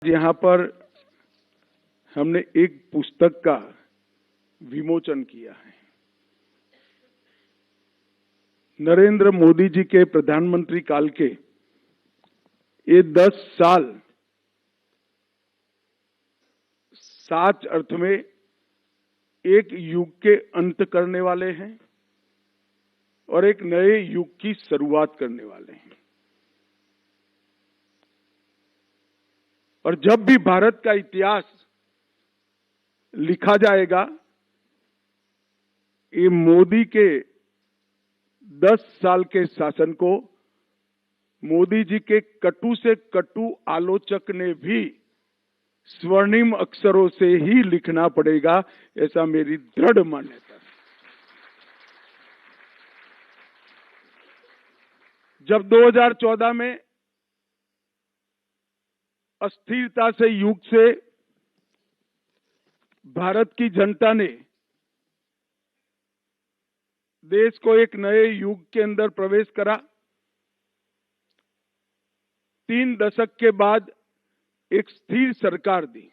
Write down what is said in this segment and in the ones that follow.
यहाँ पर हमने एक पुस्तक का विमोचन किया है। नरेंद्र मोदी जी के प्रधानमंत्री काल के ये 10 साल सच अर्थ में एक युग के अंत करने वाले हैं और एक नए युग की शुरुआत करने वाले हैं। और जब भी भारत का इतिहास लिखा जाएगा, ये मोदी के 10 साल के शासन को मोदी जी के कटु से कटु आलोचक ने भी स्वर्णिम अक्षरों से ही लिखना पड़ेगा, ऐसा मेरी दृढ़ मान्यता है। जब 2014 में अस्थिरता से युग से भारत की जनता ने देश को एक नए युग के अंदर प्रवेश करा, 3 दशक के बाद एक स्थिर सरकार दी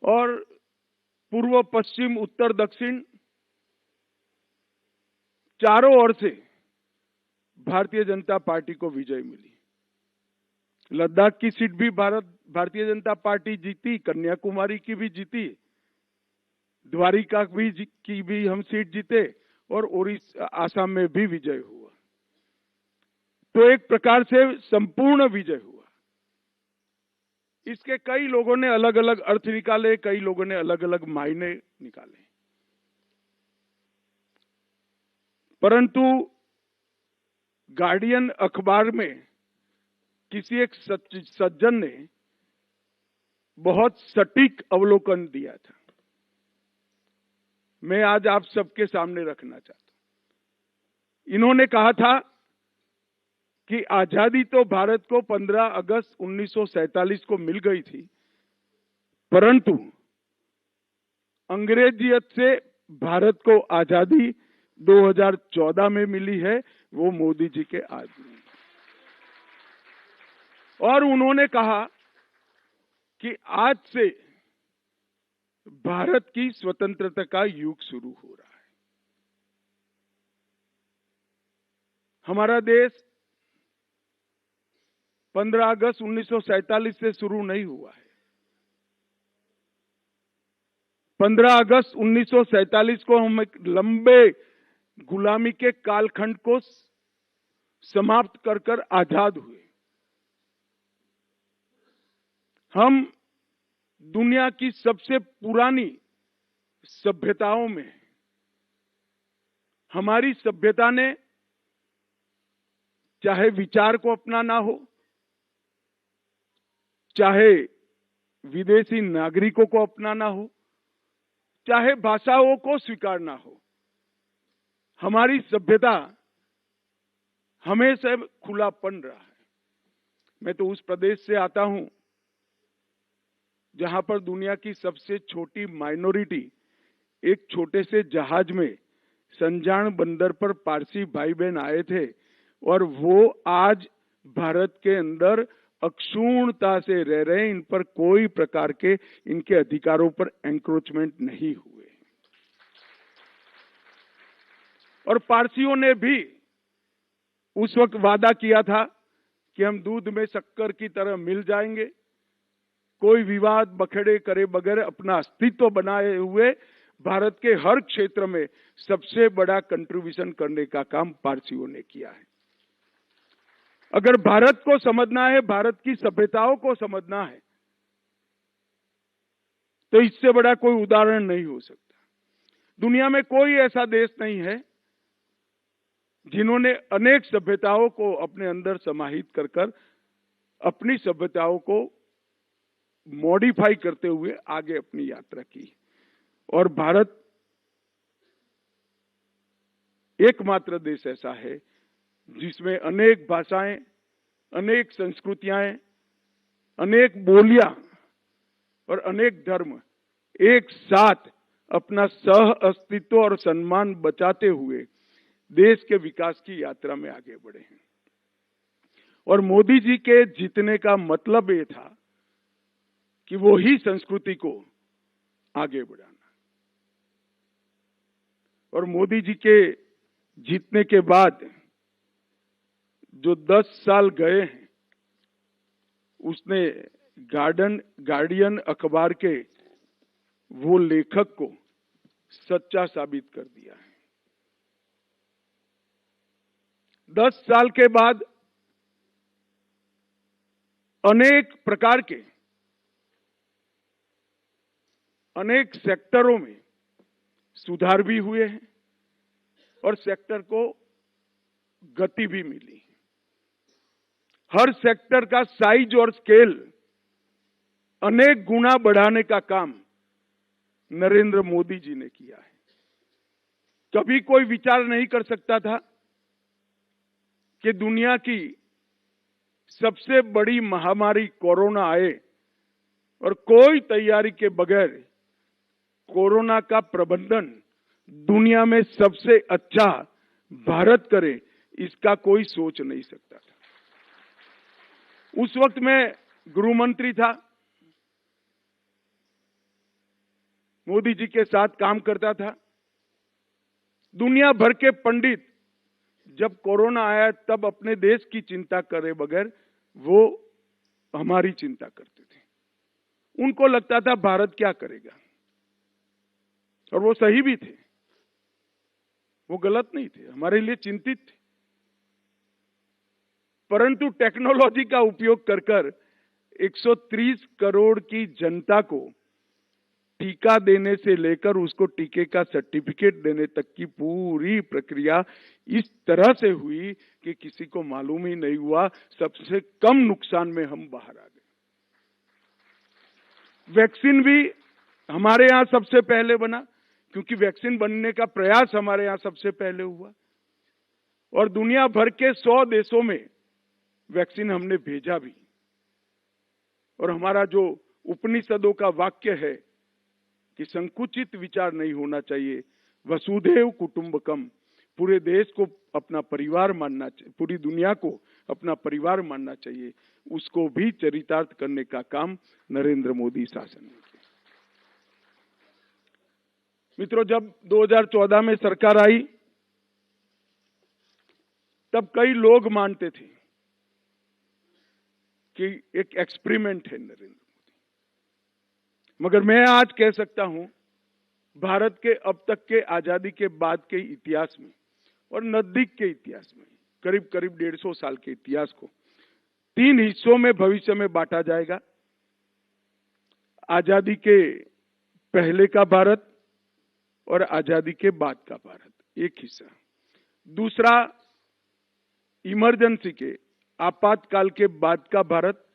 और पूर्व पश्चिम उत्तर दक्षिण चारों ओर से भारतीय जनता पार्टी को विजय मिली। लद्दाख की सीट भी भारतीय जनता पार्टी जीती, कन्याकुमारी की भी जीती, द्वारिका की भी हम सीट जीते और ओडिशा आसाम में भी विजय हुआ। तो एक प्रकार से संपूर्ण विजय हुआ। इसके कई लोगों ने अलग अलग अर्थ निकाले, कई लोगों ने अलग अलग मायने निकाले, परंतु गार्डियन अखबार में किसी एक सज्जन ने बहुत सटीक अवलोकन दिया था, मैं आज आप सबके सामने रखना चाहता हूं। इन्होंने कहा था कि आजादी तो भारत को 15 अगस्त 1947 को मिल गई थी, परंतु अंग्रेजियत से भारत को आजादी 2014 में मिली है, वो मोदी जी के आदमी। और उन्होंने कहा कि आज से भारत की स्वतंत्रता का युग शुरू हो रहा है। हमारा देश 15 अगस्त 1947 से शुरू नहीं हुआ है। 15 अगस्त 1947 को हम एक लंबे गुलामी के कालखंड को समाप्त कर आजाद हुए। हम दुनिया की सबसे पुरानी सभ्यताओं में, हमारी सभ्यता ने चाहे विचार को अपनाना हो, चाहे विदेशी नागरिकों को अपनाना हो, चाहे भाषाओं को स्वीकारना हो, हमारी सभ्यता हमेशा खुलापन रहा है। मैं तो उस प्रदेश से आता हूं जहां पर दुनिया की सबसे छोटी माइनॉरिटी एक छोटे से जहाज में संजान बंदर पर पारसी भाई बहन आए थे और वो आज भारत के अंदर अक्षुण्णता से रह रहे हैं। इन पर कोई प्रकार के इनके अधिकारों पर एंक्रोचमेंट नहीं हुए। और पारसियों ने भी उस वक्त वादा किया था कि हम दूध में शक्कर की तरह मिल जाएंगे, कोई विवाद बखेड़े करे बगैर अपना अस्तित्व बनाए हुए भारत के हर क्षेत्र में सबसे बड़ा कंट्रीब्यूशन करने का काम पारसियों ने किया है। अगर भारत को समझना है, भारत की सभ्यताओं को समझना है, तो इससे बड़ा कोई उदाहरण नहीं हो सकता। दुनिया में कोई ऐसा देश नहीं है जिन्होंने अनेक सभ्यताओं को अपने अंदर समाहित कर अपनी सभ्यताओं को मॉडिफाई करते हुए आगे अपनी यात्रा की। और भारत एकमात्र देश ऐसा है जिसमें अनेक भाषाएं, अनेक संस्कृतियां, अनेक बोलियां और अनेक धर्म एक साथ अपना सह अस्तित्व और सम्मान बचाते हुए देश के विकास की यात्रा में आगे बढ़े हैं। और मोदी जी के जीतने का मतलब ये था कि वो ही संस्कृति को आगे बढ़ाना। और मोदी जी के जीतने के बाद जो 10 साल गए हैं, उसने गार्डियन अखबार के वो लेखक को सच्चा साबित कर दिया है। 10 साल के बाद अनेक प्रकार के अनेक सेक्टरों में सुधार भी हुए हैं और सेक्टर को गति भी मिली। हर सेक्टर का साइज और स्केल अनेक गुना बढ़ाने का काम नरेंद्र मोदी जी ने किया है। कभी कोई विचार नहीं कर सकता था कि दुनिया की सबसे बड़ी महामारी कोरोना आए और कोई तैयारी के बगैर कोरोना का प्रबंधन दुनिया में सबसे अच्छा भारत करे, इसका कोई सोच नहीं सकता था। उस वक्त मैं गृह मंत्री था, मोदी जी के साथ काम करता था। दुनिया भर के पंडित जब कोरोना आया तब अपने देश की चिंता करे बगैर वो हमारी चिंता करते थे। उनको लगता था भारत क्या करेगा, और वो सही भी थे, वो गलत नहीं थे, हमारे लिए चिंतित थे। परंतु टेक्नोलॉजी का उपयोग कर 130 करोड़ की जनता को टीका देने से लेकर उसको टीके का सर्टिफिकेट देने तक की पूरी प्रक्रिया इस तरह से हुई कि किसी को मालूम ही नहीं हुआ। सबसे कम नुकसान में हम बाहर आ गए। वैक्सीन भी हमारे यहां सबसे पहले बना, क्योंकि वैक्सीन बनने का प्रयास हमारे यहां सबसे पहले हुआ, और दुनिया भर के 100 देशों में वैक्सीन हमने भेजा भी। और हमारा जो उपनिषदों का वाक्य है कि संकुचित विचार नहीं होना चाहिए, वसुधैव कुटुंबकम, पूरे देश को अपना परिवार मानना चाहिए, पूरी दुनिया को अपना परिवार मानना चाहिए, उसको भी चरितार्थ करने का काम नरेंद्र मोदी शासन ने किया। मित्रों, जब 2014 में सरकार आई तब कई लोग मानते थे कि एक एक्सपेरिमेंट है नरेंद्र मोदी, मगर मैं आज कह सकता हूं भारत के अब तक के आजादी के बाद के इतिहास में और नजदीक के इतिहास में करीब करीब 150 साल के इतिहास को 3 हिस्सों में भविष्य में बांटा जाएगा। आजादी के पहले का भारत और आजादी के बाद का भारत एक हिस्सा, दूसरा इमरजेंसी के आपातकाल के बाद का भारत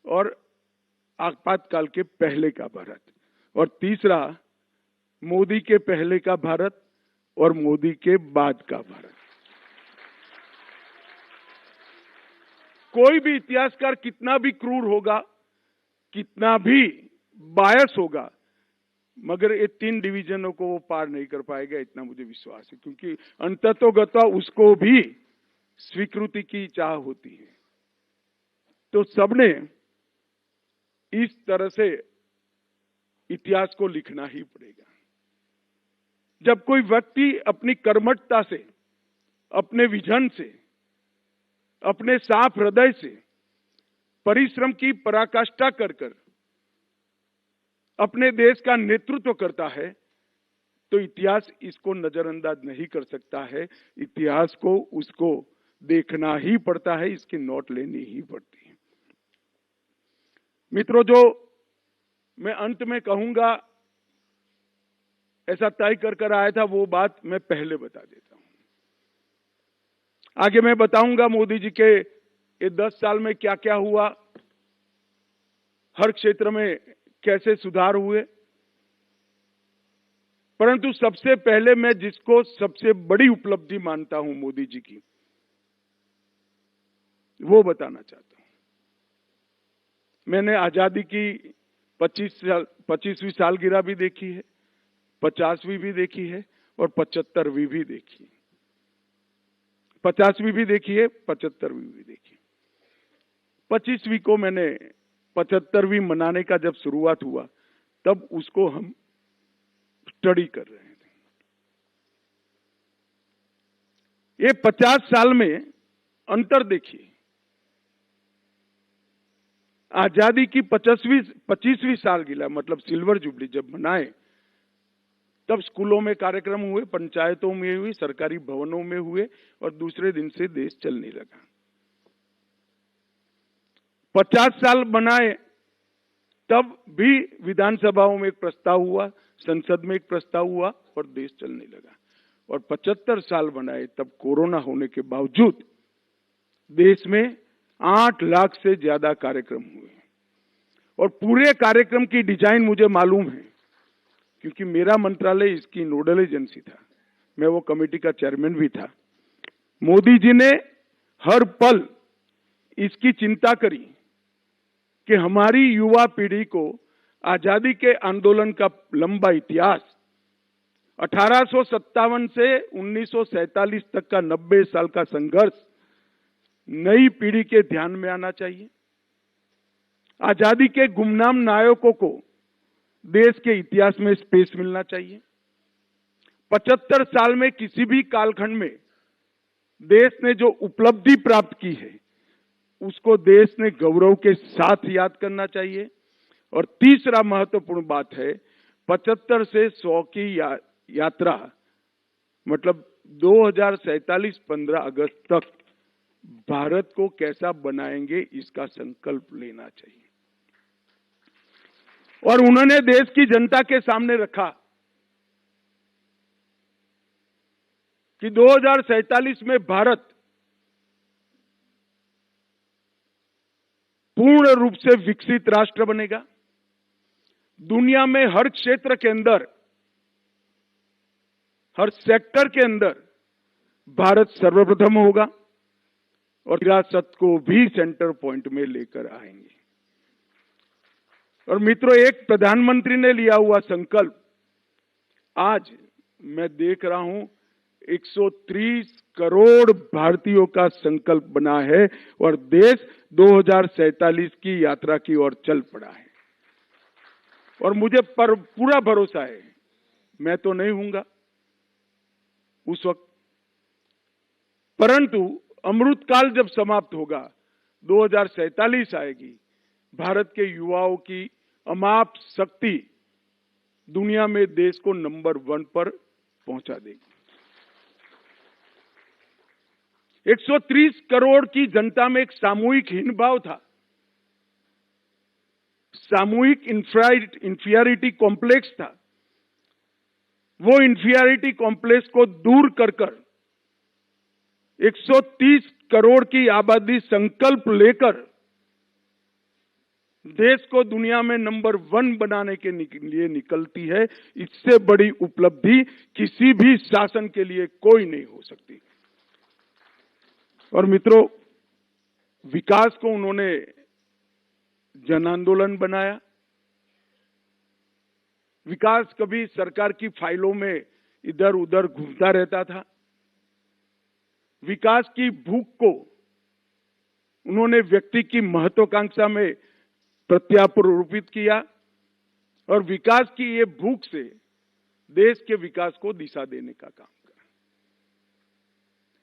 और आपातकाल के पहले का भारत, और तीसरा मोदी के पहले का भारत और मोदी के बाद का भारत। कोई भी इतिहासकार कितना भी क्रूर होगा, कितना भी बायस होगा, मगर ये 3 डिवीजनों को वो पार नहीं कर पाएगा, इतना मुझे विश्वास है। क्योंकि अंततोगत्वा उसको भी स्वीकृति की चाह होती है। तो सबने इस तरह से इतिहास को लिखना ही पड़ेगा। जब कोई व्यक्ति अपनी कर्मठता से, अपने विजन से, अपने साफ हृदय से, परिश्रम की पराकाष्ठा कर अपने देश का नेतृत्व करता है, तो इतिहास इसको नजरअंदाज नहीं कर सकता है। इतिहास को उसको देखना ही पड़ता है, इसकी नोट लेनी ही पड़ती है। मित्रों, जो मैं अंत में कहूंगा ऐसा तय कर आया था, वो बात मैं पहले बता देता हूं। आगे मैं बताऊंगा मोदी जी के ये 10 साल में क्या क्या हुआ, हर क्षेत्र में कैसे सुधार हुए। परंतु सबसे पहले मैं जिसको सबसे बड़ी उपलब्धि मानता हूं मोदी जी की, वो बताना चाहता हूं। मैंने आजादी की 25वीं सालगिरह भी देखी है, 50वीं भी देखी है और 75वीं भी देखी है। 50वीं भी देखी है, 75वीं भी देखी है। 25वीं को मैंने 75वीं मनाने का जब शुरुआत हुआ तब उसको हम स्टडी कर रहे थे। ये 50 साल में अंतर देखिए। आजादी की 25वीं सालगिरह मतलब सिल्वर जुबली जब मनाए तब स्कूलों में कार्यक्रम हुए, पंचायतों में हुए, सरकारी भवनों में हुए और दूसरे दिन से देश चलने लगा। 50 साल बनाए तब भी विधानसभाओं में एक प्रस्ताव हुआ, संसद में एक प्रस्ताव हुआ और देश चलने लगा। और 75 साल बनाए तब कोरोना होने के बावजूद देश में 8 लाख से ज्यादा कार्यक्रम हुए। और पूरे कार्यक्रम की डिजाइन मुझे मालूम है क्योंकि मेरा मंत्रालय इसकी नोडल एजेंसी था, मैं वो कमेटी का चेयरमैन भी था। मोदी जी ने हर पल इसकी चिंता करी कि हमारी युवा पीढ़ी को आजादी के आंदोलन का लंबा इतिहास 1857 से 1947 तक का 90 साल का संघर्ष नई पीढ़ी के ध्यान में आना चाहिए। आजादी के गुमनाम नायकों को देश के इतिहास में स्पेस मिलना चाहिए। 75 साल में किसी भी कालखंड में देश ने जो उपलब्धि प्राप्त की है उसको देश ने गौरव के साथ याद करना चाहिए। और तीसरा महत्वपूर्ण बात है 75 से 100 की यात्रा मतलब 2047 15 अगस्त तक भारत को कैसा बनाएंगे इसका संकल्प लेना चाहिए। और उन्होंने देश की जनता के सामने रखा कि 2047 में भारत पूर्ण रूप से विकसित राष्ट्र बनेगा। दुनिया में हर क्षेत्र के अंदर, हर सेक्टर के अंदर भारत सर्वप्रथम होगा और विरासत को भी सेंटर पॉइंट में लेकर आएंगे। और मित्रों, एक प्रधानमंत्री ने लिया हुआ संकल्प आज मैं देख रहा हूं 130 करोड़ भारतीयों का संकल्प बना है और देश 2047 की यात्रा की ओर चल पड़ा है। और मुझे पूरा भरोसा है, मैं तो नहीं हूंगा उस वक्त, परंतु अमृतकाल जब समाप्त होगा 2047 आएगी, भारत के युवाओं की अमाप शक्ति दुनिया में देश को नंबर 1 पर पहुंचा देगी। 130 करोड़ की जनता में एक सामूहिक हीन भाव था, सामूहिक इंफीरियरिटी कॉम्प्लेक्स था। वो इंफीरियरिटी कॉम्प्लेक्स को दूर कर 130 करोड़ की आबादी संकल्प लेकर देश को दुनिया में नंबर 1 बनाने के लिए निकलती है। इससे बड़ी उपलब्धि किसी भी शासन के लिए कोई नहीं हो सकती। और मित्रों, विकास को उन्होंने जन आंदोलन बनाया। विकास कभी सरकार की फाइलों में इधर उधर घूमता रहता था। विकास की भूख को उन्होंने व्यक्ति की महत्वाकांक्षा में प्रत्यारोपित किया और विकास की ये भूख से देश के विकास को दिशा देने का काम करा।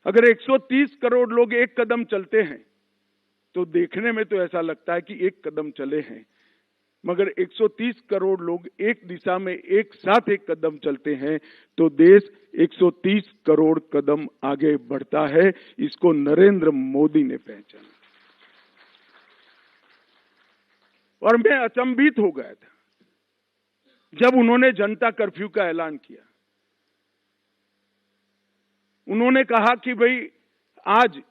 अगर 130 करोड़ लोग एक कदम चलते हैं तो देखने में तो ऐसा लगता है कि एक कदम चले हैं, मगर 130 करोड़ लोग एक दिशा में एक साथ एक कदम चलते हैं तो देश 130 करोड़ कदम आगे बढ़ता है। इसको नरेंद्र मोदी ने पहचाना। और मैं अचंभित हो गया था जब उन्होंने जनता कर्फ्यू का ऐलान किया। उन्होंने कहा कि भाई आज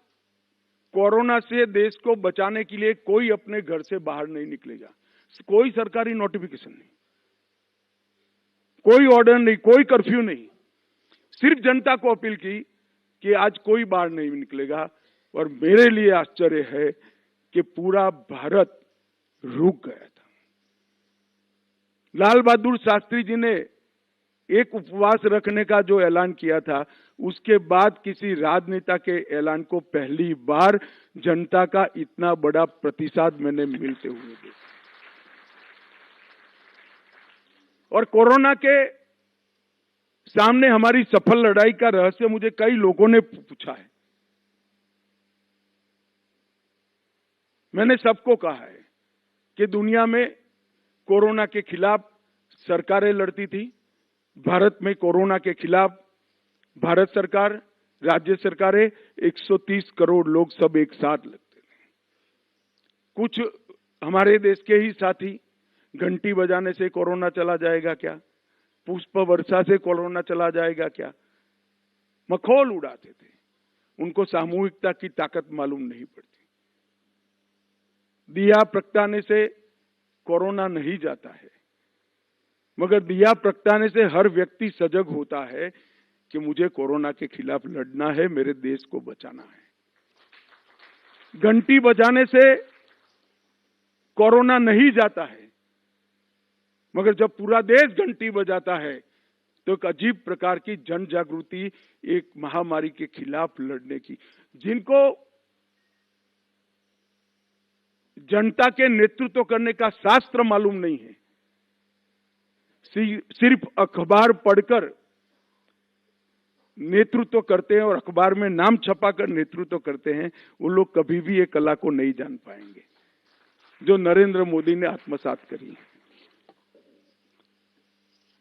कोरोना से देश को बचाने के लिए कोई अपने घर से बाहर नहीं निकलेगा। कोई सरकारी नोटिफिकेशन नहीं, कोई ऑर्डर नहीं, कोई कर्फ्यू नहीं। सिर्फ जनता को अपील की कि आज कोई बाहर नहीं निकलेगा। और मेरे लिए आश्चर्य है कि पूरा भारत रुक गया था। लाल बहादुर शास्त्री जी ने एक उपवास रखने का जो ऐलान किया था, उसके बाद किसी राजनेता के ऐलान को पहली बार जनता का इतना बड़ा प्रतिसाद मैंने मिलते हुए देखा। और कोरोना के सामने हमारी सफल लड़ाई का रहस्य मुझे कई लोगों ने पूछा है। मैंने सबको कहा है कि दुनिया में कोरोना के खिलाफ सरकारें लड़ती थी, भारत में कोरोना के खिलाफ भारत सरकार, राज्य सरकारें, 130 करोड़ लोग सब एक साथ लड़ते थे। कुछ हमारे देश के ही साथी घंटी बजाने से कोरोना चला जाएगा क्या, पुष्प वर्षा से कोरोना चला जाएगा क्या, मखौल उड़ाते थे। उनको सामूहिकता की ताकत मालूम नहीं पड़ती। दिया प्रगटाने से कोरोना नहीं जाता है, मगर दिया प्रगटाने से हर व्यक्ति सजग होता है कि मुझे कोरोना के खिलाफ लड़ना है, मेरे देश को बचाना है। घंटी बजाने से कोरोना नहीं जाता है, मगर जब पूरा देश घंटी बजाता है तो एक अजीब प्रकार की जन जागृति, एक महामारी के खिलाफ लड़ने की, जिनको जनता के नेतृत्व करने का शास्त्र मालूम नहीं है, सिर्फ अखबार पढ़कर नेतृत्व करते हैं और अखबार में नाम छपाकर नेतृत्व करते हैं, वो लोग कभी भी ये कला को नहीं जान पाएंगे जो नरेंद्र मोदी ने आत्मसात करी है।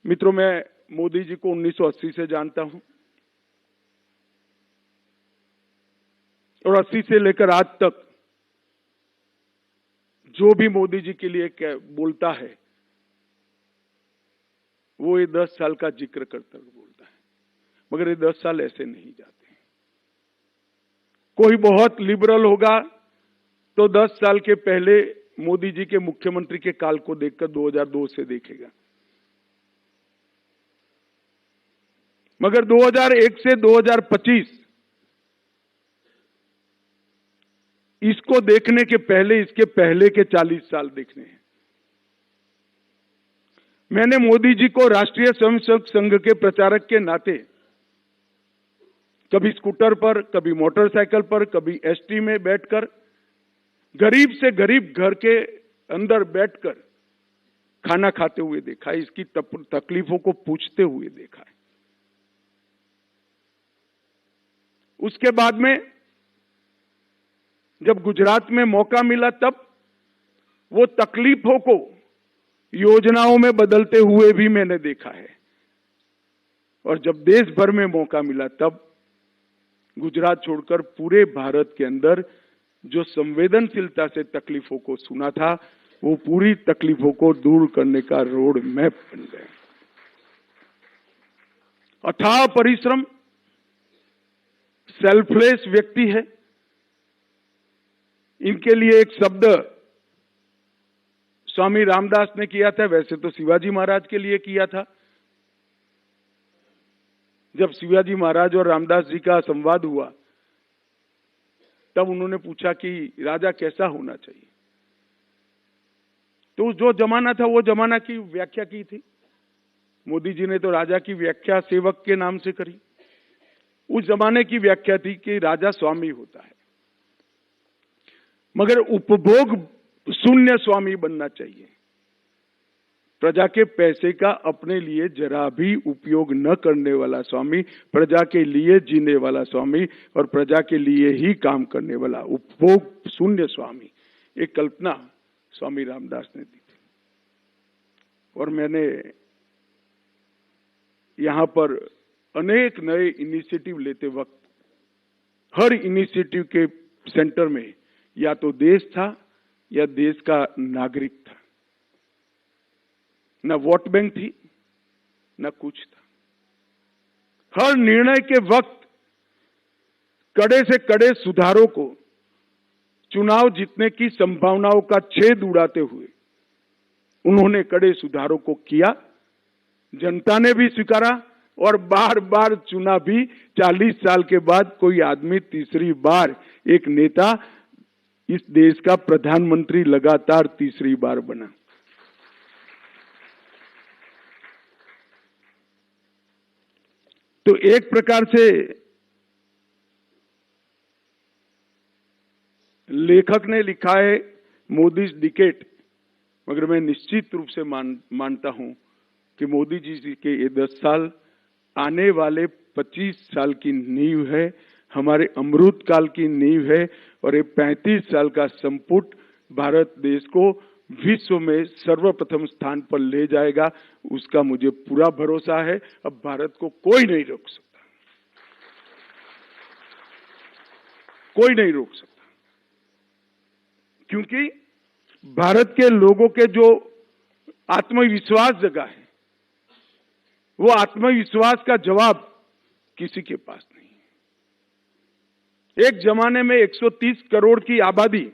मित्रों, मैं मोदी जी को 1980 से जानता हूं और 80 से लेकर आज तक जो भी मोदी जी के लिए बोलता है वो ये 10 साल का जिक्र करता बोलता है, मगर ये 10 साल ऐसे नहीं जाते। कोई बहुत लिबरल होगा तो 10 साल के पहले मोदी जी के मुख्यमंत्री के काल को देखकर 2002 से देखेगा, मगर 2001 से 2025 इसको देखने के पहले, इसके पहले के 40 साल देखने हैं। मैंने मोदी जी को राष्ट्रीय स्वयंसेवक संघ के प्रचारक के नाते कभी स्कूटर पर, कभी मोटरसाइकिल पर, कभी एसटी में बैठकर, गरीब से गरीब घर के अंदर बैठकर खाना खाते हुए देखा है, इसकी तकलीफों को पूछते हुए देखा है। उसके बाद में जब गुजरात में मौका मिला तब वो तकलीफों को योजनाओं में बदलते हुए भी मैंने देखा है, और जब देश भर में मौका मिला तब गुजरात छोड़कर पूरे भारत के अंदर जो संवेदनशीलता से तकलीफों को सुना था, वो पूरी तकलीफों को दूर करने का रोड मैप बन गया। अथाह परिश्रम, सेल्फलेस व्यक्ति है। इनके लिए एक शब्द स्वामी रामदास ने किया था, वैसे तो शिवाजी महाराज के लिए किया था। जब शिवाजी महाराज और रामदास जी का संवाद हुआ तब उन्होंने पूछा कि राजा कैसा होना चाहिए, तो जो जमाना था वो जमाना की व्याख्या की थी। मोदी जी ने तो राजा की व्याख्या सेवक के नाम से करी। उस जमाने की व्याख्या थी कि राजा स्वामी होता है, मगर उपभोग शून्य स्वामी बनना चाहिए। प्रजा के पैसे का अपने लिए जरा भी उपयोग न करने वाला स्वामी, प्रजा के लिए जीने वाला स्वामी और प्रजा के लिए ही काम करने वाला उपभोग शून्य स्वामी, एक कल्पना स्वामी रामदास ने दी थी। और मैंने यहां पर अनेक नए इनिशिएटिव लेते वक्त हर इनिशिएटिव के सेंटर में या तो देश था या देश का नागरिक था। न वोट बैंक थी, न कुछ था। हर निर्णय के वक्त कड़े से कड़े सुधारों को, चुनाव जीतने की संभावनाओं का छेद उड़ाते हुए उन्होंने कड़े सुधारों को किया। जनता ने भी स्वीकारा और बार बार चुना भी। 40 साल के बाद कोई आदमी तीसरी बार, एक नेता इस देश का प्रधानमंत्री लगातार तीसरी बार बना। तो एक प्रकार से लेखक ने लिखा है मोदी डिकेट, मगर मैं निश्चित रूप से मानता हूं कि मोदी जी के ये 10 साल आने वाले 25 साल की नींव है, हमारे अमृत काल की नींव है, और ये 35 साल का संपुट भारत देश को विश्व में सर्वप्रथम स्थान पर ले जाएगा, उसका मुझे पूरा भरोसा है। अब भारत को कोई नहीं रोक सकता, कोई नहीं रोक सकता, क्योंकि भारत के लोगों के जो आत्मविश्वास जगा है, वो आत्मविश्वास का जवाब किसी के पास नहीं है। एक जमाने में 130 करोड़ की आबादी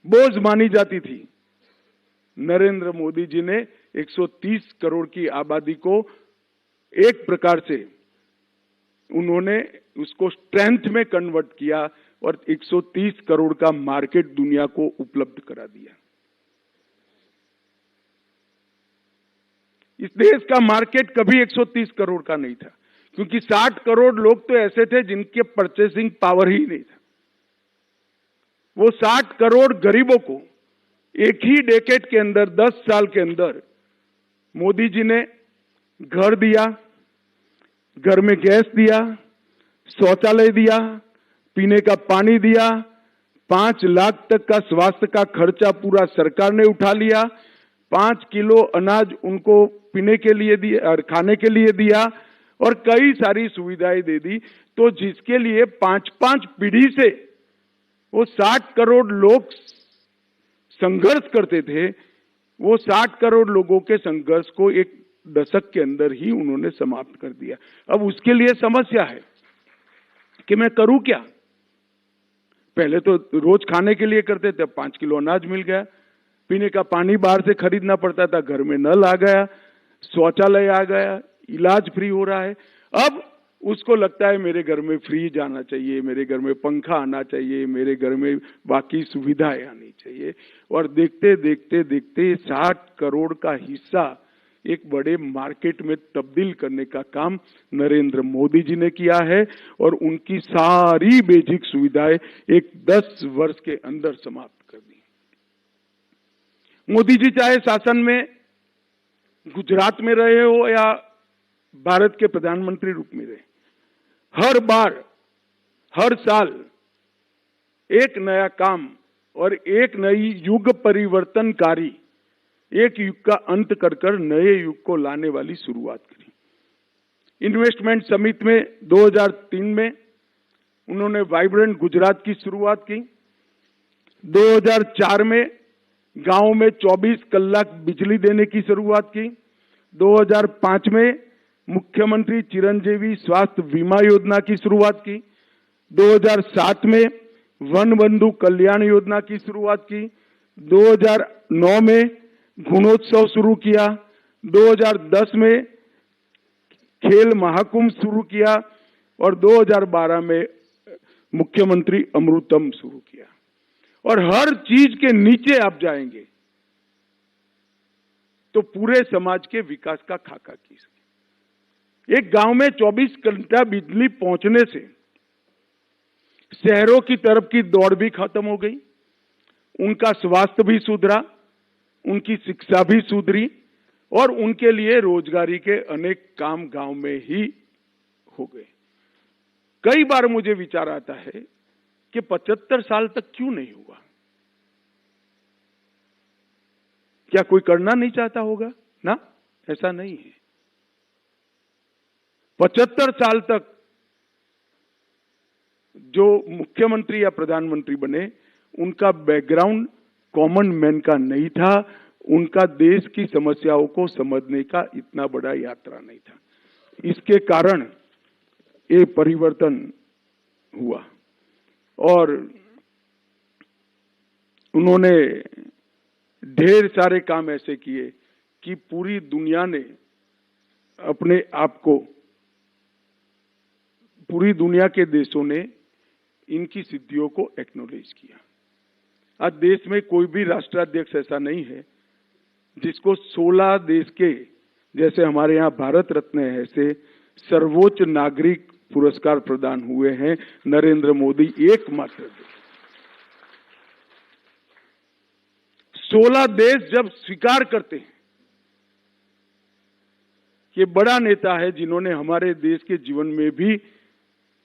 बोझ मानी जाती थी। नरेंद्र मोदी जी ने 130 करोड़ की आबादी को एक प्रकार से उन्होंने उसको स्ट्रेंथ में कन्वर्ट किया और 130 करोड़ का मार्केट दुनिया को उपलब्ध करा दिया। इस देश का मार्केट कभी 130 करोड़ का नहीं था, क्योंकि 60 करोड़ लोग तो ऐसे थे जिनके परचेसिंग पावर ही नहीं था। वो 60 करोड़ गरीबों को एक ही डेकेड के अंदर, 10 साल के अंदर मोदी जी ने घर दिया, घर में गैस दिया, शौचालय दिया, पीने का पानी दिया, 5 लाख तक का स्वास्थ्य का खर्चा पूरा सरकार ने उठा लिया, 5 किलो अनाज उनको पीने के लिए दिया और खाने के लिए दिया, और कई सारी सुविधाएं दे दी। तो जिसके लिए 5-5 पीढ़ी से वो 60 करोड़ लोग संघर्ष करते थे, वो 60 करोड़ लोगों के संघर्ष को एक दशक के अंदर ही उन्होंने समाप्त कर दिया। अब उसके लिए समस्या है कि मैं करूं क्या। पहले तो रोज खाने के लिए करते थे, 5 किलो अनाज मिल गया, पीने का पानी बाहर से खरीदना पड़ता था, घर में नल आ गया, शौचालय आ गया, इलाज फ्री हो रहा है। अब उसको लगता है मेरे घर में फ्रिज आना चाहिए, मेरे घर में पंखा आना चाहिए, मेरे घर में बाकी सुविधाएं आनी चाहिए, और देखते देखते देखते 60 करोड़ का हिस्सा एक बड़े मार्केट में तब्दील करने का काम नरेंद्र मोदी जी ने किया है, और उनकी सारी बेसिक सुविधाएं एक 10 वर्ष के अंदर समाप्त कर दी। मोदी जी चाहे शासन में गुजरात में रहे हो या भारत के प्रधानमंत्री रूप में रहे, हर बार, हर साल एक नया काम और एक नई युग परिवर्तनकारी, एक युग का अंत कर नए युग को लाने वाली शुरुआत करी। इन्वेस्टमेंट समिट में 2003 में उन्होंने वाइब्रेंट गुजरात की शुरुआत की। 2004 में गांव में 24 कलाक बिजली देने की शुरुआत की। 2005 में मुख्यमंत्री चिरंजीवी स्वास्थ्य बीमा योजना की शुरुआत की। 2007 में वन बंधु कल्याण योजना की शुरुआत की। 2009 में गुणोत्सव शुरू किया। 2010 में खेल महाकुंभ शुरू किया, और 2012 में मुख्यमंत्री अमृतम शुरू किया। और हर चीज के नीचे आप जाएंगे तो पूरे समाज के विकास का खाका कीजिए। एक गांव में 24 घंटा बिजली पहुंचने से शहरों की तरफ की दौड़ भी खत्म हो गई, उनका स्वास्थ्य भी सुधरा, उनकी शिक्षा भी सुधरी, और उनके लिए रोजगारी के अनेक काम गांव में ही हो गए। कई बार मुझे विचार आता है कि 75 साल तक क्यों नहीं हुआ। क्या कोई करना नहीं चाहता होगा? ना, ऐसा नहीं है। 75 साल तक जो मुख्यमंत्री या प्रधानमंत्री बने, उनका बैकग्राउंड कॉमन मैन का नहीं था, उनका देश की समस्याओं को समझने का इतना बड़ा यात्रा नहीं था। इसके कारण ये परिवर्तन हुआ, और उन्होंने ढेर सारे काम ऐसे किए कि पूरी दुनिया ने अपने आप को, पूरी दुनिया के देशों ने इनकी सिद्धियों को एक्नॉलेज किया। आज देश में कोई भी राष्ट्राध्यक्ष ऐसा नहीं है जिसको 16 देश के, जैसे हमारे यहाँ भारत रत्न है, ऐसे सर्वोच्च नागरिक पुरस्कार प्रदान हुए हैं नरेंद्र मोदी एकमात्र देश। 16 देश जब स्वीकार करते हैं कि बड़ा नेता है जिन्होंने हमारे देश के जीवन में भी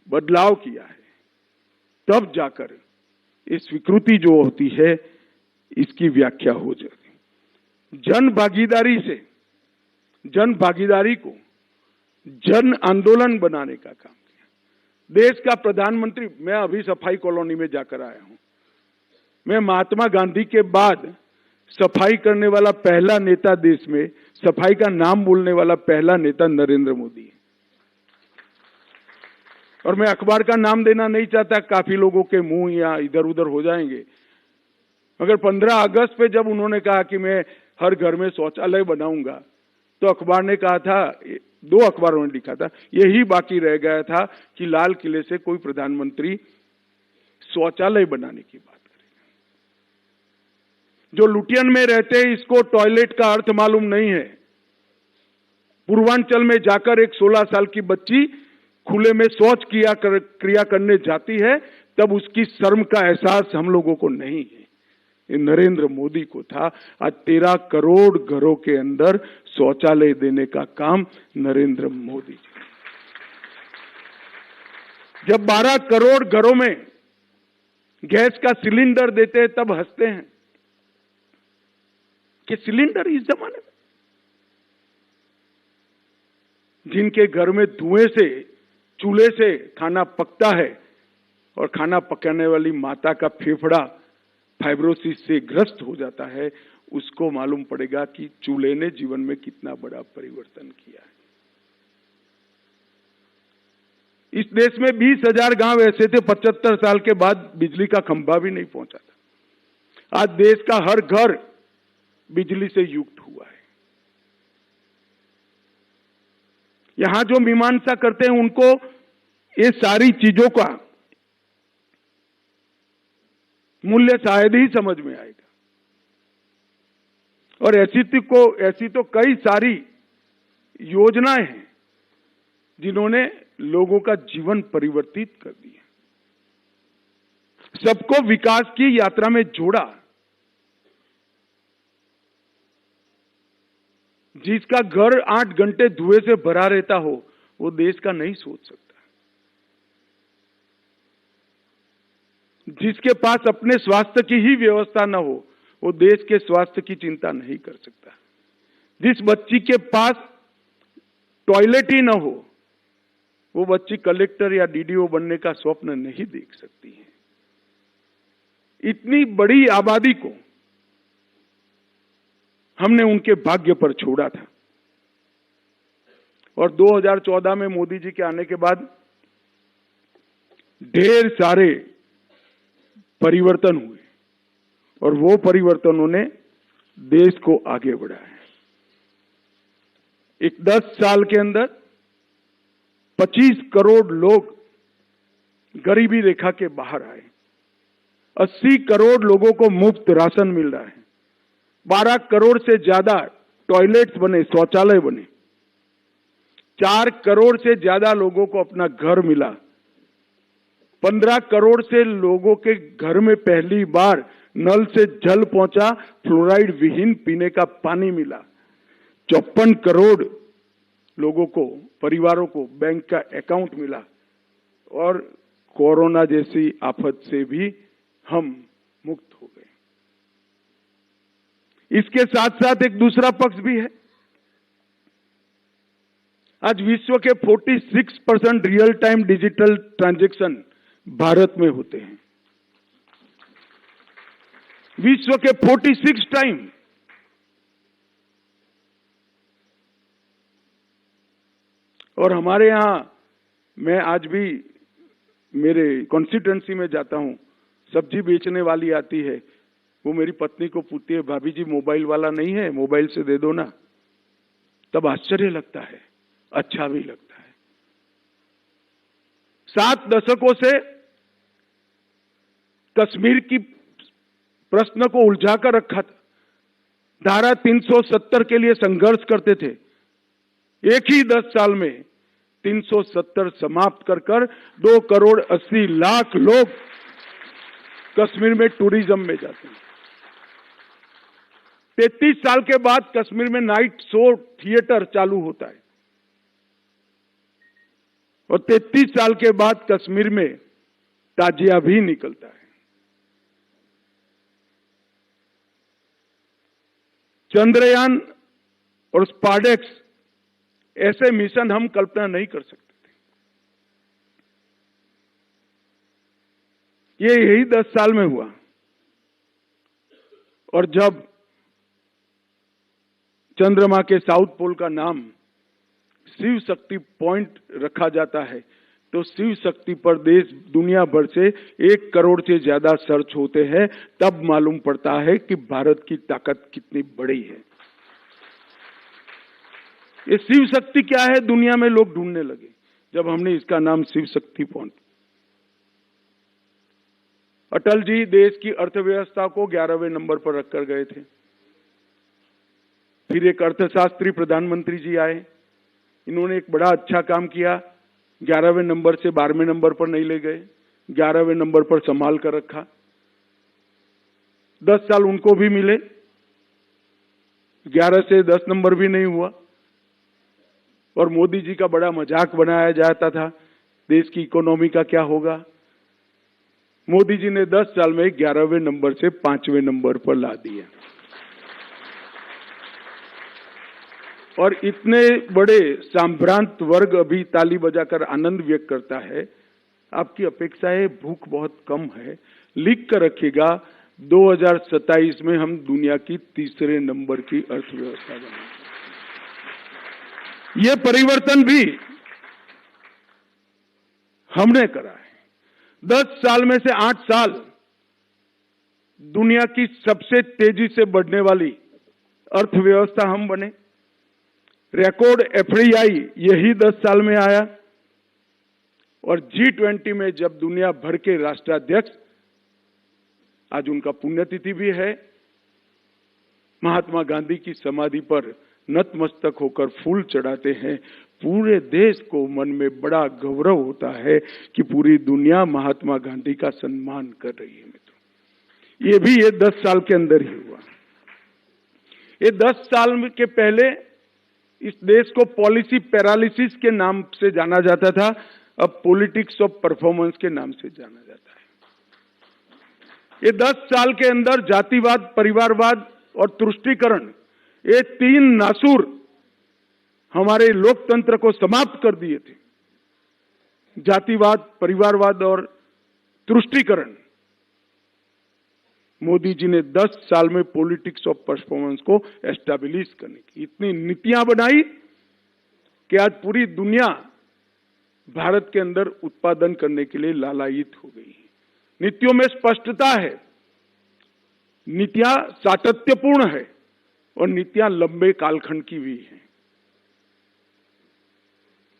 बदलाव किया है, तब जाकर ये स्वीकृति जो होती है इसकी व्याख्या हो जाती। जन भागीदारी को जन आंदोलन बनाने का काम किया। देश का प्रधानमंत्री, मैं अभी सफाई कॉलोनी में जाकर आया हूं। मैं महात्मा गांधी के बाद सफाई करने वाला पहला नेता, देश में सफाई का नाम बोलने वाला पहला नेता नरेंद्र मोदी है। और मैं अखबार का नाम देना नहीं चाहता, काफी लोगों के मुंह या इधर उधर हो जाएंगे, मगर 15 अगस्त पे जब उन्होंने कहा कि मैं हर घर में शौचालय बनाऊंगा, तो अखबार ने कहा था, 2 अखबारों ने लिखा था, यही बाकी रह गया था कि लाल किले से कोई प्रधानमंत्री शौचालय बनाने की बात करेगा। जो लुटियन में रहते हैं इसको टॉयलेट का अर्थ मालूम नहीं है। पूर्वांचल में जाकर एक 16 साल की बच्ची खुले में शौच क्रिया करने जाती है, तब उसकी शर्म का एहसास हम लोगों को नहीं है। ये नरेंद्र मोदी को था। आज 13 करोड़ घरों के अंदर शौचालय देने का काम नरेंद्र मोदी जी। जब 12 करोड़ घरों में गैस का सिलेंडर देते हैं तब हंसते हैं कि सिलेंडर इस जमाने में, जिनके घर में धुएं से, चूल्हे से खाना पकता है और खाना पकाने वाली माता का फेफड़ा फाइब्रोसिस से ग्रस्त हो जाता है, उसको मालूम पड़ेगा कि चूल्हे ने जीवन में कितना बड़ा परिवर्तन किया है। इस देश में 20,000 गांव ऐसे थे 75 साल के बाद बिजली का खंभा भी नहीं पहुंचा था। आज देश का हर घर बिजली से युक्त हुआ है। यहां जो मीमांसा करते हैं उनको ये सारी चीजों का मूल्य शायद ही समझ में आएगा। और ऐसी तो कई सारी योजनाएं हैं जिन्होंने लोगों का जीवन परिवर्तित कर दिया, सबको विकास की यात्रा में जोड़ा। जिसका घर 8 घंटे धुएं से भरा रहता हो वो देश का नहीं सोच सकता। जिसके पास अपने स्वास्थ्य की ही व्यवस्था न हो वो देश के स्वास्थ्य की चिंता नहीं कर सकता। जिस बच्ची के पास टॉयलेट ही न हो वो बच्ची कलेक्टर या डीडीओ बनने का स्वप्न नहीं देख सकती है। इतनी बड़ी आबादी को हमने उनके भाग्य पर छोड़ा था। और 2014 में मोदी जी के आने के बाद ढेर सारे परिवर्तन हुए और वो परिवर्तनों ने देश को आगे बढ़ाया। एक 10 साल के अंदर 25 करोड़ लोग गरीबी रेखा के बाहर आए। 80 करोड़ लोगों को मुफ्त राशन मिल रहा है। 12 करोड़ से ज्यादा टॉयलेट्स बने, शौचालय बने। 4 करोड़ से ज्यादा लोगों को अपना घर मिला। 15 करोड़ से लोगों के घर में पहली बार नल से जल पहुंचा, फ्लोराइड विहीन पीने का पानी मिला। 54 करोड़ लोगों को, परिवारों को बैंक का अकाउंट मिला। और कोरोना जैसी आफत से भी हम मुक्त हो गए। इसके साथ साथ एक दूसरा पक्ष भी है। आज विश्व के 46% real time digital transaction Bharat में होते हैं। विश्व के 46 टाइम। और हमारे यहां, मैं आज भी मेरे कॉन्स्टिट्यूएंसी में जाता हूं, सब्जी बेचने वाली आती है, वो मेरी पत्नी को पूछती है, भाभी जी मोबाइल वाला नहीं है, मोबाइल से दे दो ना। तब आश्चर्य लगता है, अच्छा भी लगता है। 7 दशकों से कश्मीर की प्रश्न को उलझा कर रखा था। धारा 370 के लिए संघर्ष करते थे। एक ही 10 साल में 370 समाप्त कर 2 करोड़ 80 लाख लोग कश्मीर में टूरिज्म में जाते हैं। 33 साल के बाद कश्मीर में नाइट शो थिएटर चालू होता है और 33 साल के बाद कश्मीर में ताजिया भी निकलता है। चंद्रयान और स्पार्डेक्स ऐसे मिशन हम कल्पना नहीं कर सकते थे। ये यही 10 साल में हुआ और जब चंद्रमा के साउथ पोल का नाम शिव शक्ति पॉइंट रखा जाता है तो शिव शक्ति पर देश दुनिया भर से 1 करोड़ से ज्यादा सर्च होते हैं, तब मालूम पड़ता है कि भारत की ताकत कितनी बड़ी है। ये शिव शक्ति क्या है दुनिया में लोग ढूंढने लगे जब हमने इसका नाम शिव शक्ति पॉइंट। अटल जी देश की अर्थव्यवस्था को 11वें नंबर पर रखकर गए थे। फिर एक अर्थशास्त्री प्रधानमंत्री जी आए, इन्होंने एक बड़ा अच्छा काम किया, 11वें नंबर से 12वें नंबर पर नहीं ले गए, 11वें नंबर पर संभाल कर रखा। 10 साल उनको भी मिले, 11 से 10 नंबर भी नहीं हुआ और मोदी जी का बड़ा मजाक बनाया जाता था, देश की इकोनॉमी का क्या होगा। मोदी जी ने 10 साल में 11वें नंबर से 5वें नंबर पर ला दिया और इतने बड़े संभ्रांत वर्ग अभी ताली बजाकर आनंद व्यक्त करता है। आपकी अपेक्षा है, भूख बहुत कम है, लिख कर रखिएगा 2027 में हम दुनिया की 3रे नंबर की अर्थव्यवस्था बनेंगे। ये परिवर्तन भी हमने करा है। 10 साल में से 8 साल दुनिया की सबसे तेजी से बढ़ने वाली अर्थव्यवस्था हम बने। रिकॉर्ड एफडीआई यही 10 साल में आया और G20 में जब दुनिया भर के राष्ट्राध्यक्ष, आज उनका पुण्यतिथि भी है, महात्मा गांधी की समाधि पर नतमस्तक होकर फूल चढ़ाते हैं, पूरे देश को मन में बड़ा गौरव होता है कि पूरी दुनिया महात्मा गांधी का सम्मान कर रही है। मित्रों, ये भी 10 साल के अंदर ही हुआ। ये 10 साल के पहले इस देश को पॉलिसी पैरालिसिस के नाम से जाना जाता था, अब पॉलिटिक्स ऑफ परफॉर्मेंस के नाम से जाना जाता है। ये 10 साल के अंदर जातिवाद, परिवारवाद और तुष्टीकरण, ये 3 नासूर हमारे लोकतंत्र को समाप्त कर दिए थे। जातिवाद, परिवारवाद और तुष्टीकरण। मोदी जी ने 10 साल में पॉलिटिक्स ऑफ परफॉर्मेंस को एस्टैब्लिश करने की इतनी नीतियां बनाई कि आज पूरी दुनिया भारत के अंदर उत्पादन करने के लिए लालायित हो गई है। नीतियों में स्पष्टता है, नीतियां सातत्यपूर्ण है और नीतियां लंबे कालखंड की भी है।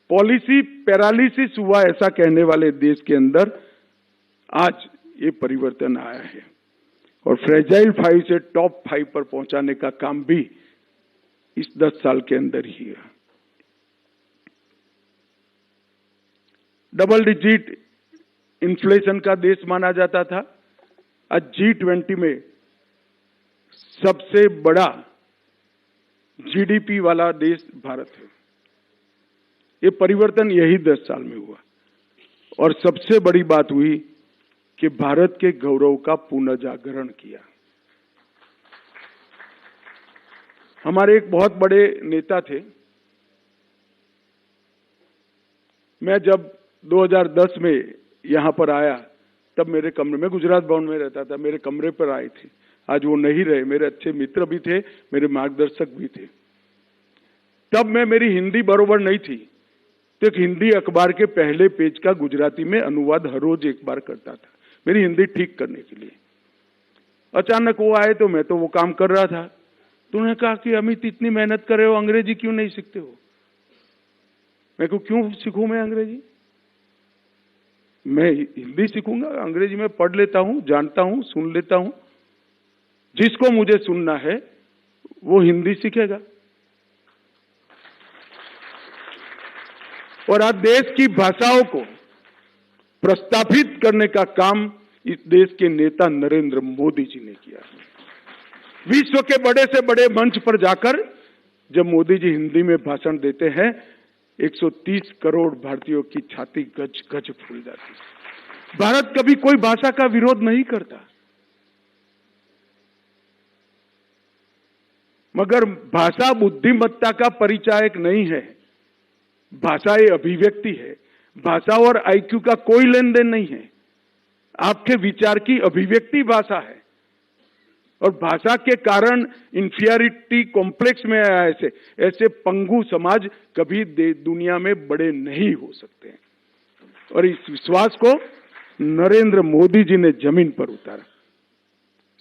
पॉलिसी पैरालिसिस हुआ ऐसा कहने वाले देश के अंदर आज ये परिवर्तन आया है और फ्रेजाइल 5 से टॉप 5 पर पहुंचाने का काम भी इस 10 साल के अंदर ही है। डबल डिजिट इन्फ्लेशन का देश माना जाता था, आज G20 में सबसे बड़ा जीडीपी वाला देश भारत है। ये परिवर्तन यही 10 साल में हुआ और सबसे बड़ी बात हुई कि भारत के गौरव का पुनर्जागरण किया। हमारे एक बहुत बड़े नेता थे, मैं जब 2010 में यहां पर आया तब मेरे कमरे में, गुजरात भवन में रहता था, मेरे कमरे पर आए थे। आज वो नहीं रहे, मेरे अच्छे मित्र भी थे, मेरे मार्गदर्शक भी थे। तब मेरी हिंदी बरोबर नहीं थी तो एक हिंदी अखबार के पहले पेज का गुजराती में अनुवाद हर रोज एक बार करता था, मेरी हिंदी ठीक करने के लिए। अचानक वो आए तो मैं तो वो काम कर रहा था। तो उन्होंने कहा कि अमित, इतनी मेहनत कर रहे हो, अंग्रेजी क्यों नहीं सीखते हो? मैं को क्यों सीखूं मैं अंग्रेजी? मैं हिंदी सीखूंगा, अंग्रेजी में पढ़ लेता हूं, जानता हूं, सुन लेता हूं। जिसको मुझे सुनना है वो हिंदी सीखेगा। और आज देश की भाषाओं को प्रस्तावित करने का काम इस देश के नेता नरेंद्र मोदी जी ने किया। विश्व के बड़े से बड़े मंच पर जाकर जब मोदी जी हिंदी में भाषण देते हैं, 130 करोड़ भारतीयों की छाती गज गज फूल जाती है। भारत कभी कोई भाषा का विरोध नहीं करता, मगर भाषा बुद्धिमत्ता का परिचायक नहीं है। भाषा ये अभिव्यक्ति है। भाषा और आईक्यू का कोई लेन देन नहीं है। आपके विचार की अभिव्यक्ति भाषा है, और भाषा के कारण इंफीरियरिटी कॉम्प्लेक्स में आया ऐसे पंगु समाज कभी दुनिया में बड़े नहीं हो सकते। और इस विश्वास को नरेंद्र मोदी जी ने जमीन पर उतारा।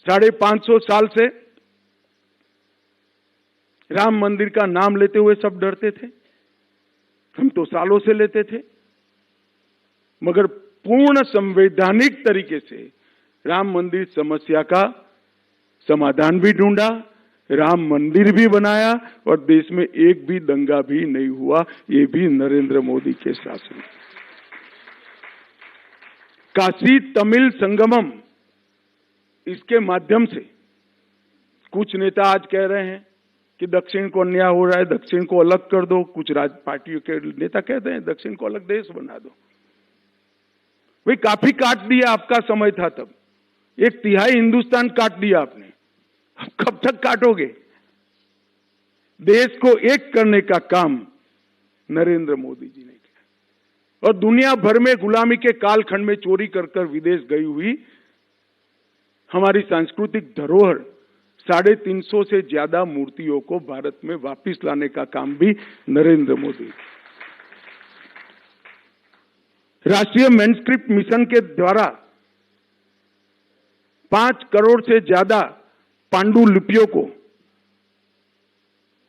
550 साल से राम मंदिर का नाम लेते हुए सब डरते थे। हम तो सालों से लेते थे, मगर पूर्ण संवैधानिक तरीके से राम मंदिर समस्या का समाधान भी ढूंढा, राम मंदिर भी बनाया, और देश में एक भी दंगा भी नहीं हुआ। ये भी नरेंद्र मोदी के शासन। काशी तमिल संगमम, इसके माध्यम से कुछ नेता आज कह रहे हैं कि दक्षिण को अन्याय हो रहा है, दक्षिण को अलग कर दो। कुछ पार्टियों के नेता कहते हैं दक्षिण को अलग देश बना दो। भाई काफी काट दिया, आपका समय था तब। 1/3 हिंदुस्तान काट दिया आपने, अब कब तक काटोगे? देश को एक करने का काम नरेंद्र मोदी जी ने किया। और दुनिया भर में गुलामी के कालखंड में चोरी कर कर विदेश गई हुई हमारी सांस्कृतिक धरोहर 350 से ज्यादा मूर्तियों को भारत में वापस लाने का काम भी नरेंद्र मोदी। राष्ट्रीय मैनस्क्रिप्ट मिशन के द्वारा 5 करोड़ से ज्यादा पांडुलिपियों को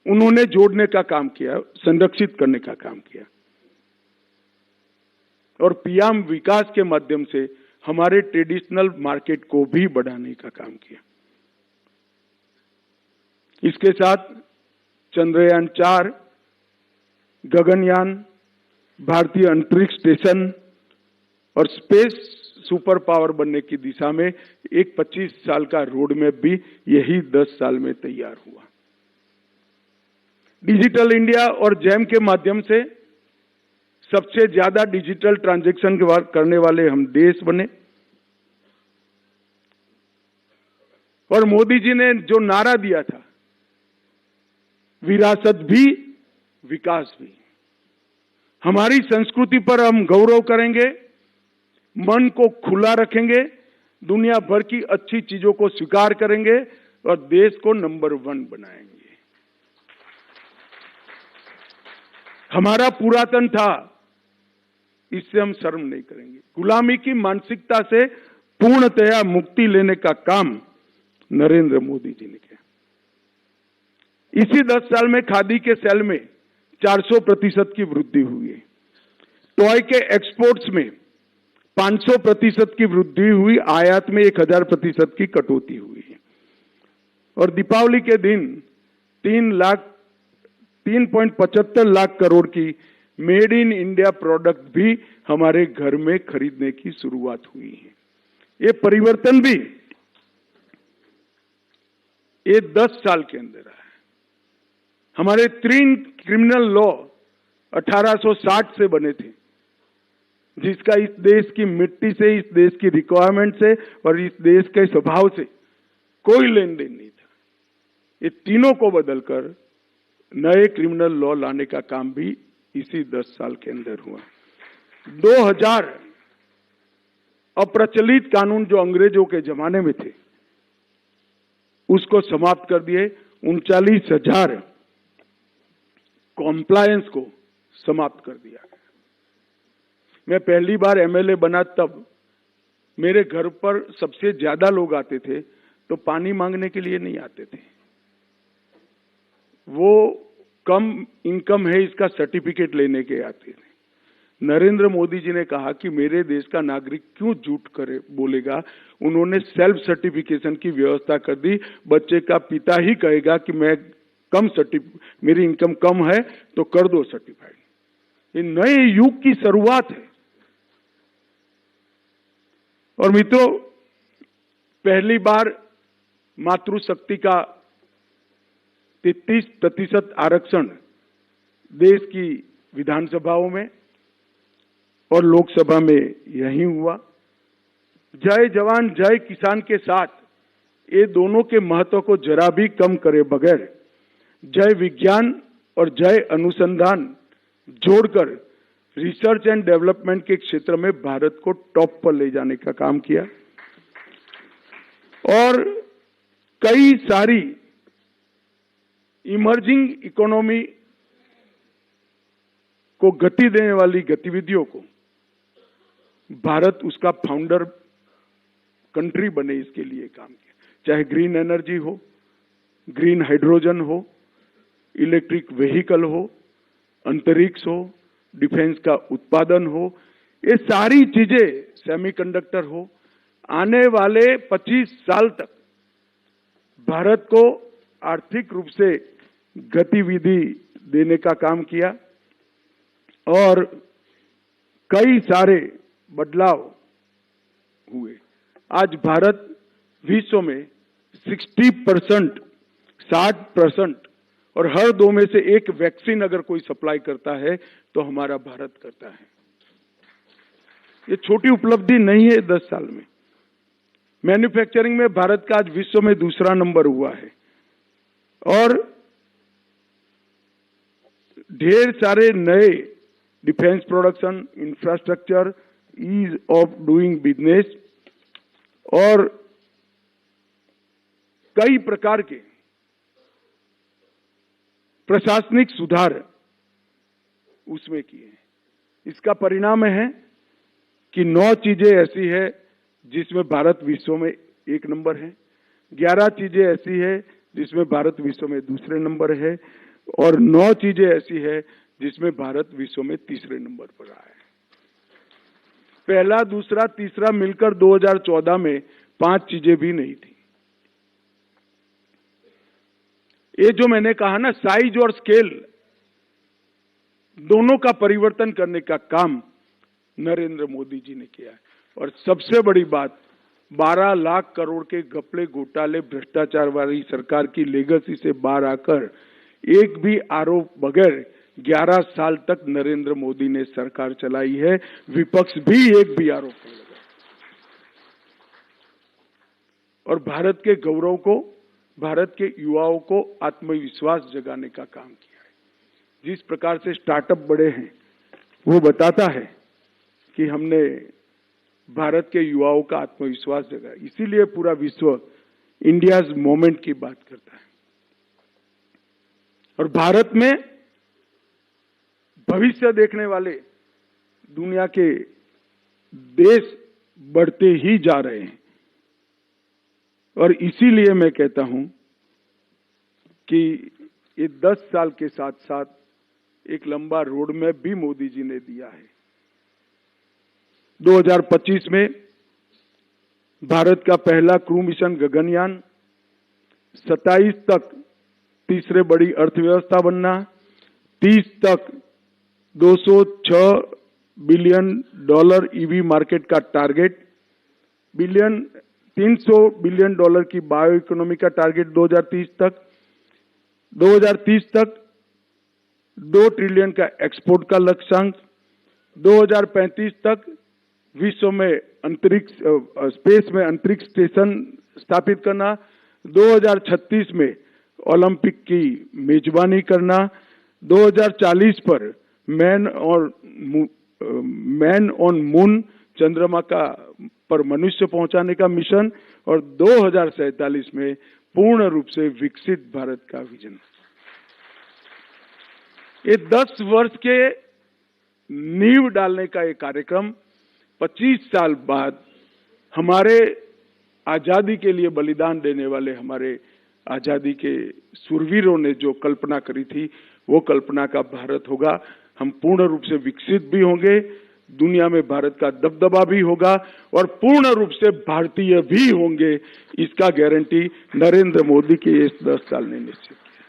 उन्होंने जोड़ने का काम किया, संरक्षित करने का काम किया। और पीएम विकास के माध्यम से हमारे ट्रेडिशनल मार्केट को भी बढ़ाने का काम किया। इसके साथ चंद्रयान 4, गगनयान, भारतीय अंतरिक्ष स्टेशन और स्पेस सुपर पावर बनने की दिशा में एक 25 साल का रोड मैप भी यही 10 साल में तैयार हुआ। डिजिटल इंडिया और जैम के माध्यम से सबसे ज्यादा डिजिटल ट्रांजैक्शन करने वाले हम देश बने। और मोदी जी ने जो नारा दिया था, विरासत भी विकास भी, हमारी संस्कृति पर हम गौरव करेंगे, मन को खुला रखेंगे, दुनिया भर की अच्छी चीजों को स्वीकार करेंगे और देश को नंबर 1 बनाएंगे। हमारा पुरातन था, इससे हम शर्म नहीं करेंगे। गुलामी की मानसिकता से पूर्णतया मुक्ति लेने का काम नरेंद्र मोदी जी ने किया। इसी 10 साल में खादी के सेल में 400% की वृद्धि हुई है। टॉय के एक्सपोर्ट्स में 500% की वृद्धि हुई, आयात में 1000% की कटौती हुई है। और दीपावली के दिन 3.75 लाख करोड़ की मेड इन इंडिया प्रोडक्ट भी हमारे घर में खरीदने की शुरुआत हुई है। ये परिवर्तन भी ये 10 साल के अंदर आया। हमारे 3 क्रिमिनल लॉ 1860 से बने थे, जिसका इस देश की मिट्टी से, इस देश की रिक्वायरमेंट से और इस देश के स्वभाव से कोई लेन देन नहीं था। ये तीनों को बदलकर नए क्रिमिनल लॉ लाने का काम भी इसी 10 साल के अंदर हुआ। 2000 अप्रचलित कानून जो अंग्रेजों के जमाने में थे, उसको समाप्त कर दिए। 39,000 कॉम्प्लायंस को समाप्त कर दिया। मैं पहली बार एमएलए बना तब मेरे घर पर सबसे ज्यादा लोग आते थे तो पानी मांगने के लिए नहीं आते थे। वो कम इनकम है इसका सर्टिफिकेट लेने के आते थे। नरेंद्र मोदी जी ने कहा कि मेरे देश का नागरिक क्यों झूठ करे बोलेगा। उन्होंने सेल्फ सर्टिफिकेशन की व्यवस्था कर दी। बच्चे का पिता ही कहेगा कि मैं मेरी इनकम कम है तो कर दो सर्टिफाइड। ये नए युग की शुरुआत है। और मित्रों, पहली बार मातृशक्ति का 33% आरक्षण देश की विधानसभाओं में और लोकसभा में यही हुआ। जय जवान जय किसान के साथ ये दोनों के महत्व को जरा भी कम करे बगैर जय विज्ञान और जय अनुसंधान जोड़कर रिसर्च एंड डेवलपमेंट के क्षेत्र में भारत को टॉप पर ले जाने का काम किया और कई सारी इमर्जिंग इकोनॉमी को गति देने वाली गतिविधियों को भारत उसका फाउंडर कंट्री बने, इसके लिए काम किया। चाहे ग्रीन एनर्जी हो, ग्रीन हाइड्रोजन हो, इलेक्ट्रिक व्हीकल हो, अंतरिक्ष हो, डिफेंस का उत्पादन हो, ये सारी चीजें, सेमीकंडक्टर हो, आने वाले 25 साल तक भारत को आर्थिक रूप से गतिविधि देने का काम किया और कई सारे बदलाव हुए। आज भारत विश्व में 60% और हर 2 में से एक वैक्सीन अगर कोई सप्लाई करता है तो हमारा भारत करता है। ये छोटी उपलब्धि नहीं है 10 साल में। मैन्युफैक्चरिंग में भारत का आज विश्व में दूसरा नंबर हुआ है और ढेर सारे नए defence production, infrastructure, ease of doing business और कई प्रकार के प्रशासनिक सुधार उसमें किए। इसका परिणाम है कि 9 चीजें ऐसी है जिसमें भारत विश्व में 1 नंबर है, 11 चीजें ऐसी है जिसमें भारत विश्व में दूसरे नंबर है और 9 चीजें ऐसी है जिसमें भारत विश्व में तीसरे नंबर पर रहा है। पहला, दूसरा, तीसरा मिलकर 2014 में 5 चीजें भी नहीं थी। ये जो मैंने कहा ना, साइज और स्केल दोनों का परिवर्तन करने का काम नरेंद्र मोदी जी ने किया है। और सबसे बड़ी बात, 12 लाख करोड़ के घपले, घोटाले, भ्रष्टाचार वाली सरकार की लेगेसी से बाहर आकर एक भी आरोप बगैर 11 साल तक नरेंद्र मोदी ने सरकार चलाई है। विपक्ष भी एक भी आरोप नहीं लगा और भारत के गौरव को, भारत के युवाओं को आत्मविश्वास जगाने का काम किया है। जिस प्रकार से स्टार्टअप बढ़े हैं वो बताता है कि हमने भारत के युवाओं का आत्मविश्वास जगाया। इसीलिए पूरा विश्व इंडियाज मोमेंट की बात करता है और भारत में भविष्य देखने वाले दुनिया के देश बढ़ते ही जा रहे हैं। और इसीलिए मैं कहता हूं कि ये 10 साल के साथ साथ एक लंबा रोड मैप भी मोदी जी ने दिया है। 2025 में भारत का पहला क्रू मिशन गगनयान, 27 तक तीसरे बड़ी अर्थव्यवस्था बनना, 30 तक $206 बिलियन ईवी मार्केट का टारगेट, 300 बिलियन डॉलर की बायो इकोनॉमी का टारगेट 2030 तक, 2030 तक 2 ट्रिलियन का एक्सपोर्ट का लक्ष्यांक, 2035 तक विश्व में अंतरिक्ष स्पेस में अंतरिक्ष स्टेशन स्थापित करना, 2036 में ओलंपिक की मेजबानी करना, 2040 पर मैन ऑन मून, चंद्रमा का पर मनुष्य पहुंचाने का मिशन और 2047 में पूर्ण रूप से विकसित भारत का विजन। ये 10 वर्ष के नींव डालने का एक कार्यक्रम 25 साल बाद हमारे आजादी के लिए बलिदान देने वाले हमारे आजादी के सूरवीरों ने जो कल्पना करी थी, वो कल्पना का भारत होगा। हम पूर्ण रूप से विकसित भी होंगे, दुनिया में भारत का दबदबा भी होगा और पूर्ण रूप से भारतीय भी होंगे। इसका गारंटी नरेंद्र मोदी के इस 10 साल ने निश्चित किया।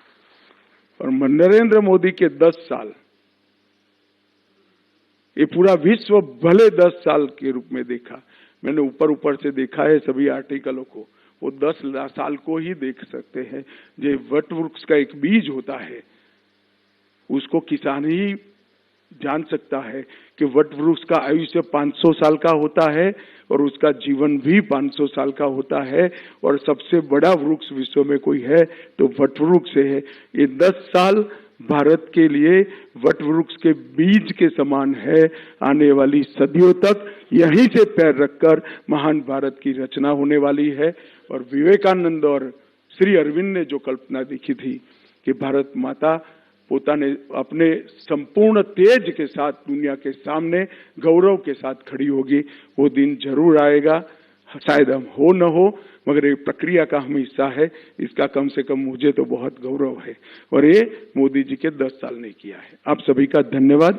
और नरेंद्र मोदी के 10 साल ये पूरा विश्व भले 10 साल के रूप में देखा, मैंने ऊपर ऊपर से देखा है सभी आर्टिकलों को, वो 10 साल को ही देख सकते हैं। जो वट वृक्ष का एक बीज होता है उसको किसान ही जान सकता है कि वट वृक्ष का आयुष्य 500 साल का होता है और उसका जीवन भी 500 साल का होता है, और सबसे बड़ा वृक्ष विश्व में कोई है तो वट वृक्ष है। ये 10 साल भारत के लिए वट वृक्ष के बीज के समान है। आने वाली सदियों तक यहीं से पैर रखकर महान भारत की रचना होने वाली है। और विवेकानंद और श्री अरविंद ने जो कल्पना देखी थी कि भारत माता पोताने अपने संपूर्ण तेज के साथ दुनिया के सामने गौरव के साथ खड़ी होगी, वो दिन जरूर आएगा। शायद हम हो न हो, मगर ये प्रक्रिया का हम हिस्सा है, इसका कम से कम मुझे तो बहुत गौरव है। और ये मोदी जी के 10 साल ने किया है। आप सभी का धन्यवाद।